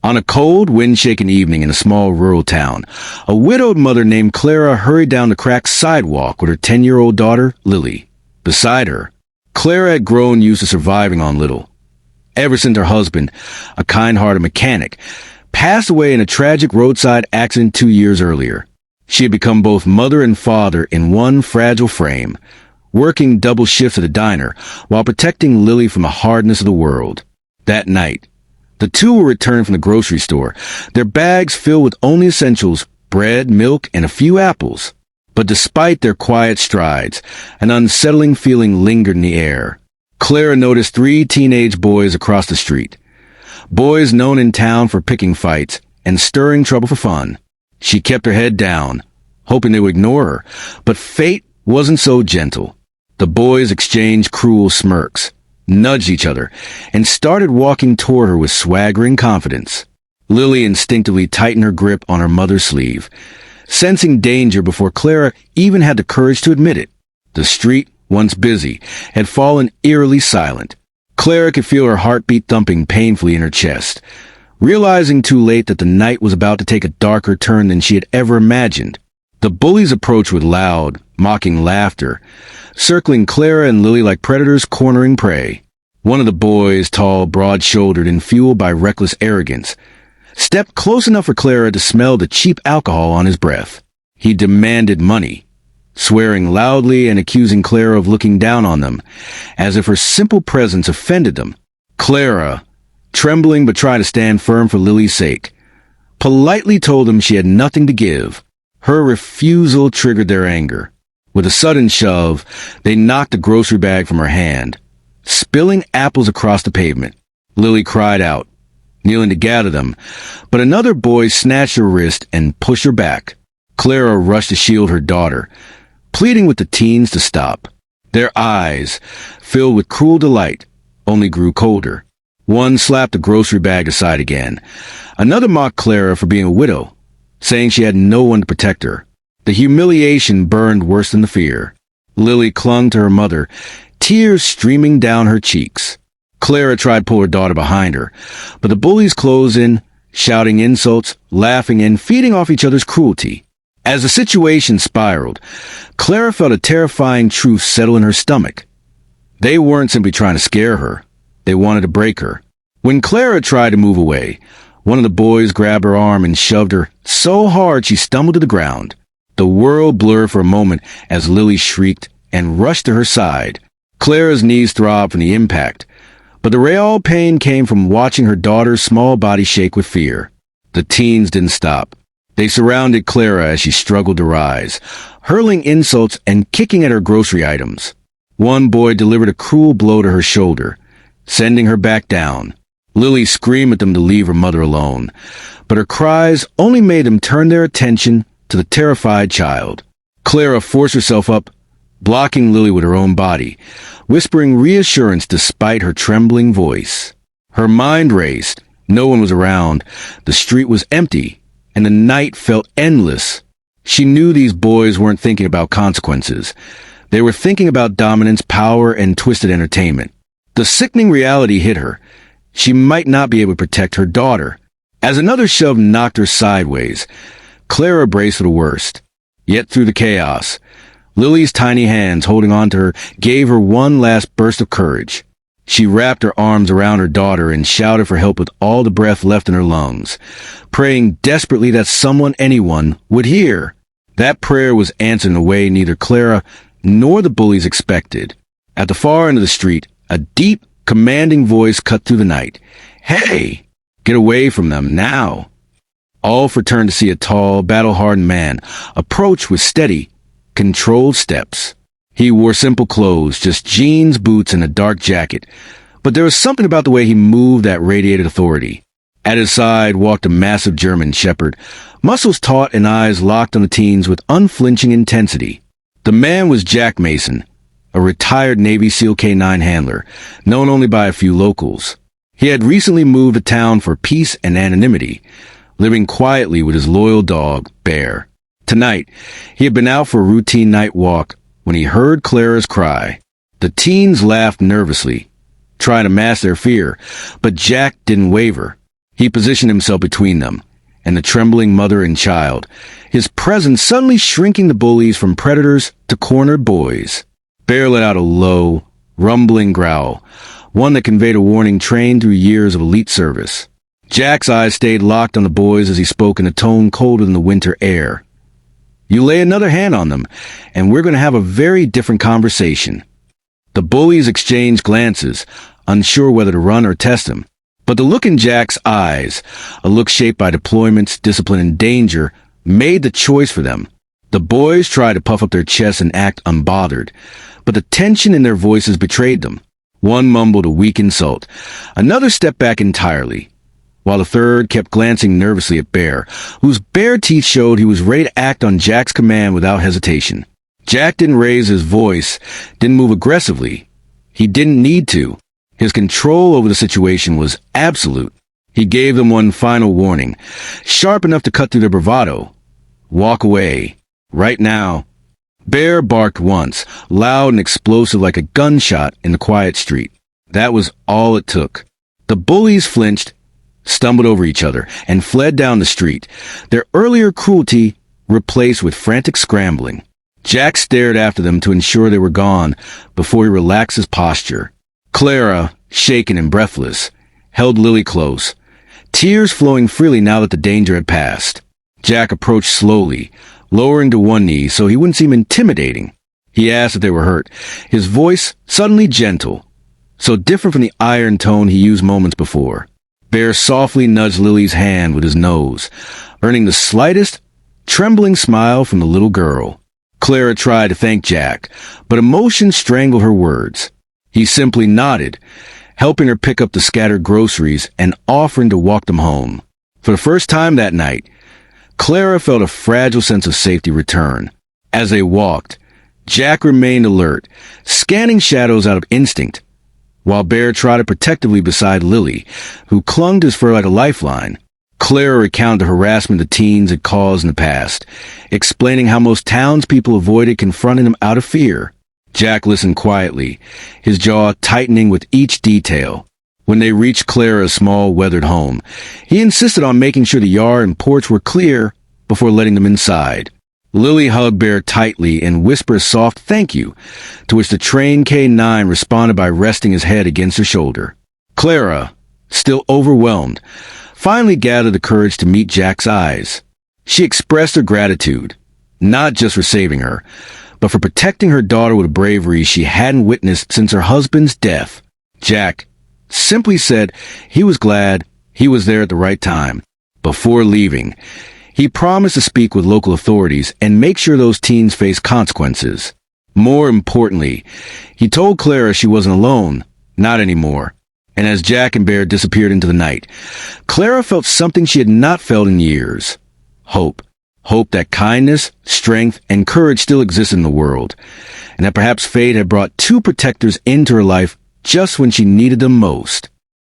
On a cold, wind-shaken evening in a small rural town, a widowed mother named Clara hurried down the cracked sidewalk with her 10-year-old daughter, Lily. Beside her, Clara had grown used to surviving on little. Ever since her husband, a kind-hearted mechanic, passed away in a tragic roadside accident 2 years earlier. She had become both mother and father in one fragile frame, working double shifts at a diner while protecting Lily from the hardness of the world. That night, the two were returned from the grocery store, their bags filled with only essentials, bread, milk, and a few apples. But despite their quiet strides, an unsettling feeling lingered in the air. Clara noticed 3 teenage boys across the street. Boys known in town for picking fights and stirring trouble for fun. She kept her head down, hoping they would ignore her, but fate wasn't so gentle. The boys exchanged cruel smirks, nudged each other, and started walking toward her with swaggering confidence. Lily instinctively tightened her grip on her mother's sleeve, sensing danger before Clara even had the courage to admit it. The street, once busy, had fallen eerily silent. Clara could feel her heartbeat thumping painfully in her chest, realizing too late that the night was about to take a darker turn than she had ever imagined. The bullies approached with loud, mocking laughter, circling Clara and Lily like predators cornering prey. One of the boys, tall, broad-shouldered, and fueled by reckless arrogance, stepped close enough for Clara to smell the cheap alcohol on his breath. He demanded money, swearing loudly and accusing Clara of looking down on them, as if her simple presence offended them. Clara, trembling but trying to stand firm for Lily's sake, politely told them she had nothing to give. Her refusal triggered their anger. With a sudden shove, they knocked the grocery bag from her hand, spilling apples across the pavement. Lily cried out, kneeling to gather them, but another boy snatched her wrist and pushed her back. Clara rushed to shield her daughter, pleading with the teens to stop. Their eyes, filled with cruel delight, only grew colder. One slapped the grocery bag aside again. Another mocked Clara for being a widow, saying she had no one to protect her. The humiliation burned worse than the fear. Lily clung to her mother, tears streaming down her cheeks. Clara tried to pull her daughter behind her, but the bullies closed in, shouting insults, laughing, and feeding off each other's cruelty. As the situation spiraled, Clara felt a terrifying truth settle in her stomach. They weren't simply trying to scare her. They wanted to break her. When Clara tried to move away, one of the boys grabbed her arm and shoved her so hard she stumbled to the ground. The world blurred for a moment as Lily shrieked and rushed to her side. Clara's knees throbbed from the impact, but the real pain came from watching her daughter's small body shake with fear. The teens didn't stop. They surrounded Clara as she struggled to rise, hurling insults and kicking at her grocery items. One boy delivered a cruel blow to her shoulder, sending her back down. Lily screamed at them to leave her mother alone, but her cries only made them turn their attention to the terrified child. Clara forced herself up, blocking Lily with her own body, whispering reassurance despite her trembling voice. Her mind raced. No one was around. The street was empty, and the night felt endless. She knew these boys weren't thinking about consequences. They were thinking about dominance, power, and twisted entertainment. The sickening reality hit her. She might not be able to protect her daughter. As another shove knocked her sideways, Clara braced for the worst. Yet through the chaos, Lily's tiny hands holding on to her gave her one last burst of courage. She wrapped her arms around her daughter and shouted for help with all the breath left in her lungs, praying desperately that someone, anyone, would hear. That prayer was answered in a way neither Clara nor the bullies expected. At the far end of the street, a deep, commanding voice cut through the night. "Hey! Get away from them, now!" All turned to see a tall, battle-hardened man approach with steady, controlled steps. He wore simple clothes, just jeans, boots, and a dark jacket, but there was something about the way he moved that radiated authority. At his side walked a massive German shepherd, muscles taut and eyes locked on the teens with unflinching intensity. The man was Jack Mason, a retired Navy SEAL K-9 handler, known only by a few locals. He had recently moved to town for peace and anonymity, living quietly with his loyal dog, Bear. Tonight, he had been out for a routine night walk when he heard Clara's cry. The teens laughed nervously, trying to mask their fear, but Jack didn't waver. He positioned himself between them and the trembling mother and child, his presence suddenly shrinking the bullies from predators to cornered boys. Bear let out a low, rumbling growl, one that conveyed a warning trained through years of elite service. Jack's eyes stayed locked on the boys as he spoke in a tone colder than the winter air. "You lay another hand on them, and we're going to have a very different conversation." The bullies exchanged glances, unsure whether to run or test him. But the look in Jack's eyes, a look shaped by deployments, discipline, and danger, made the choice for them. The boys tried to puff up their chests and act unbothered, but the tension in their voices betrayed them. One mumbled a weak insult, another stepped back entirely, while the third kept glancing nervously at Bear, whose bare teeth showed he was ready to act on Jack's command without hesitation. Jack didn't raise his voice, didn't move aggressively. He didn't need to. His control over the situation was absolute. He gave them one final warning, sharp enough to cut through their bravado. "Walk away. Right now." Bear barked once, loud and explosive like a gunshot in the quiet street. That was all it took. The bullies flinched, stumbled over each other, and fled down the street, their earlier cruelty replaced with frantic scrambling. Jack stared after them to ensure they were gone before he relaxed his posture. Clara, shaken and breathless, held Lily close, tears flowing freely now that the danger had passed. Jack approached slowly, lowering to one knee so he wouldn't seem intimidating. He asked if they were hurt, his voice suddenly gentle, so different from the iron tone he used moments before. Bear softly nudged Lily's hand with his nose, earning the slightest, trembling smile from the little girl. Clara tried to thank Jack, but emotion strangled her words. He simply nodded, helping her pick up the scattered groceries and offering to walk them home. For the first time that night, Clara felt a fragile sense of safety return. As they walked, Jack remained alert, scanning shadows out of instinct, while Bear trotted protectively beside Lily, who clung to his fur like a lifeline. Clara recounted the harassment the teens had caused in the past, explaining how most townspeople avoided confronting him out of fear. Jack listened quietly, his jaw tightening with each detail. When they reached Clara's small, weathered home, he insisted on making sure the yard and porch were clear before letting them inside. Lily hugged Bear tightly and whispered a soft thank you, to which the trained K-9 responded by resting his head against her shoulder. Clara, still overwhelmed, finally gathered the courage to meet Jack's eyes. She expressed her gratitude, not just for saving her, but for protecting her daughter with a bravery she hadn't witnessed since her husband's death. Jack simply said he was glad he was there at the right time. Before leaving, he promised to speak with local authorities and make sure those teens faced consequences. More importantly, he told Clara she wasn't alone, not anymore. And as Jack and Bear disappeared into the night, Clara felt something she had not felt in years. Hope. Hope that kindness, strength, and courage still existed in the world, and that perhaps fate had brought two protectors into her life just when she needed them most.